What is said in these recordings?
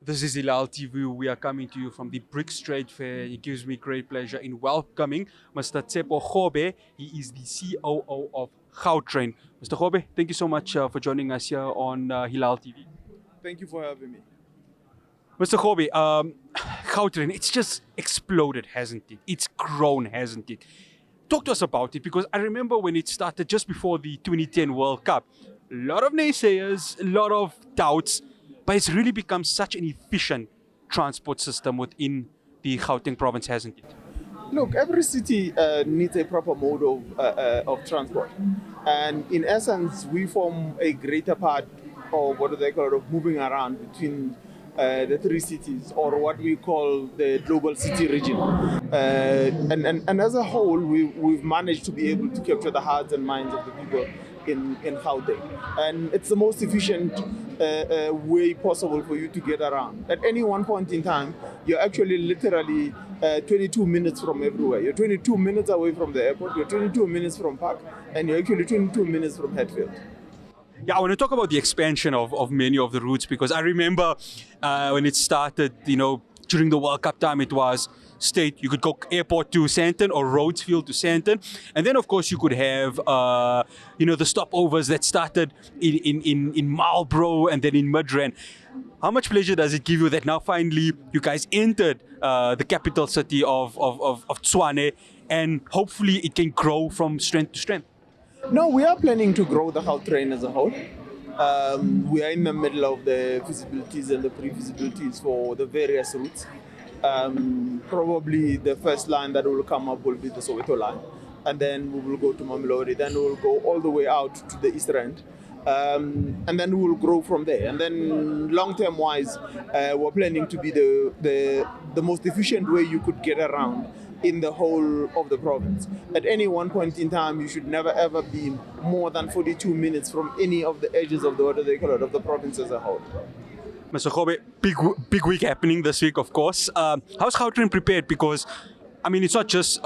This is Hilaal TV. We are coming to you from the BRICS Trade Fair. It gives me great pleasure in welcoming Mr. KGOBE. He is the COO of Gautrain. Mr. KGOBE, thank you so much for joining us here on Hilaal TV. Thank you for having me. Mr. KGOBE, Gautrain, it's just exploded, hasn't it? It's grown, hasn't it? Talk to us about it, because I remember when it started just before the 2010 World Cup, a lot of naysayers, a lot of doubts, but it's really become such an efficient transport system within the Gauteng province, hasn't it? Look, every city needs a proper mode of transport. And in essence, we form a greater part of what do they call it, of moving around between the three cities, or what we call the global city region. And as a whole, we've managed to be able to capture the hearts and minds of the people in Gauteng. And it's the most efficient way possible for you to get around. At any one point in time, you're actually literally 22 minutes from everywhere. You're 22 minutes away from the airport, you're 22 minutes from Park, and you're actually 22 minutes from Hatfield. Yeah, I want to talk about the expansion of many of the routes, because I remember when it started, during the World Cup time, it was state. You could go airport to Sandton or Rhodesfield to Sandton. And then, of course, you could have, the stopovers that started in Marlborough and then in Midrand. How much pleasure does it give you that now finally you guys entered the capital city of Tshwane, and hopefully it can grow from strength to strength? No, we are planning to grow the Gautrain as a whole. We are in the middle of the feasibilities and the pre-feasibilities for the various routes. Probably the first line that will come up will be the Soweto line. And then we will go to Mamelodi. Then we will go all the way out to the East End. And then we will grow from there. And then long-term wise, we're planning to be the most efficient way you could get around in the whole of the province. At any one point in time, you should never ever be more than 42 minutes from any of the edges of of the province as a whole. Mr. KGOBE, big week happening this week, of course. How's Gautrain prepared? Because, it's not just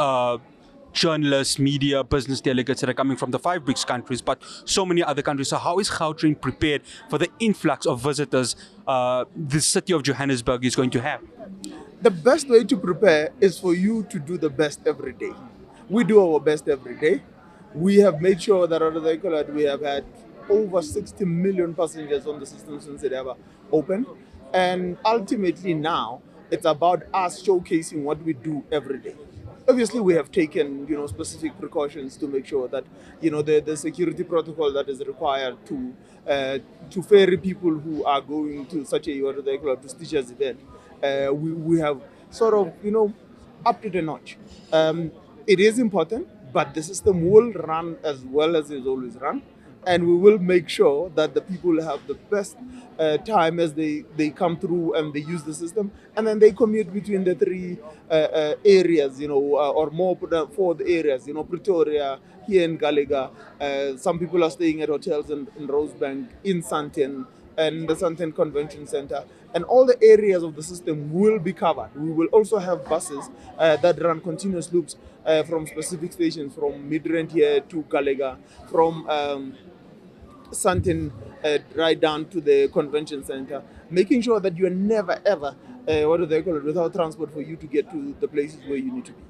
journalists, media, business delegates that are coming from the 5 BRICS countries, but so many other countries. So how is Gautrain prepared for the influx of visitors the city of Johannesburg is going to have? The best way to prepare is for you to do the best every day. We do our best every day. We have made sure that we have had over 60 million passengers on the system since it ever opened. And ultimately now, it's about us showcasing what we do every day. Obviously, we have taken specific precautions to make sure that the security protocol that is required to ferry people who are going to such a prestigious event. We have sort of upped it a notch. It is important, but the system will run as well as it's always run, and we will make sure that the people have the best time as they come through and they use the system, and then they commute between the three areas, or more for the areas, Pretoria, here in Gallagher. Some people are staying at hotels in Rosebank, in Sandton, and the Sandton Convention Center, and all the areas of the system will be covered. We will also have buses that run continuous loops from specific stations, from Midrand here to Gallagher, from Sandton right down to the convention center, making sure that you are never ever, without transport for you to get to the places where you need to be.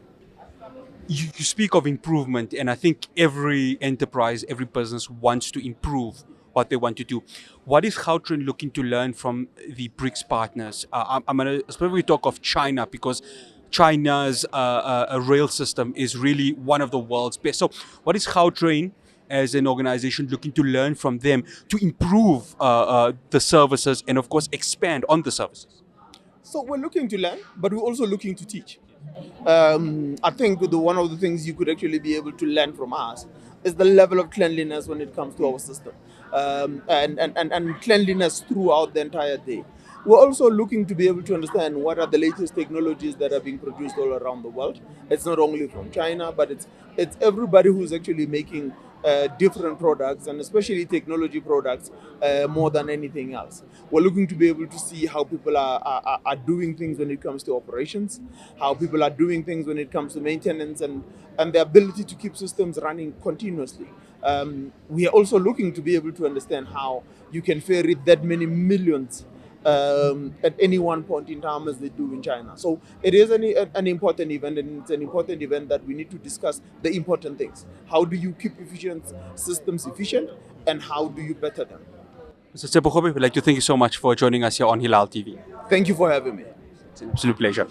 You speak of improvement, and I think every enterprise, every business wants to improve what they want to do. What is Gautrain looking to learn from the BRICS partners? I'm going to specifically talk of China, because China's rail system is really one of the world's best. So what is Gautrain as an organization looking to learn from them to improve the services and, of course, expand on the services? So we're looking to learn, but we're also looking to teach. I think one of the things you could actually be able to learn from us is the level of cleanliness when it comes to our system, and cleanliness throughout the entire day. We're also looking to be able to understand what are the latest technologies that are being produced all around the world. It's not only from China, but it's everybody who's actually making different products, and especially technology products, more than anything else. We're looking to be able to see how people are doing things when it comes to operations, how people are doing things when it comes to maintenance, and the ability to keep systems running continuously. We are also looking to be able to understand how you can ferry that many millions at any one point in time as they do in China. So it is an important event, and it's an important event that we need to discuss the important things. How do you keep efficient systems efficient, and how do you better them? Mr. TSHEPO, we'd like to thank you so much for joining us here on Hilaal TV. Thank you for having me. It's an absolute pleasure.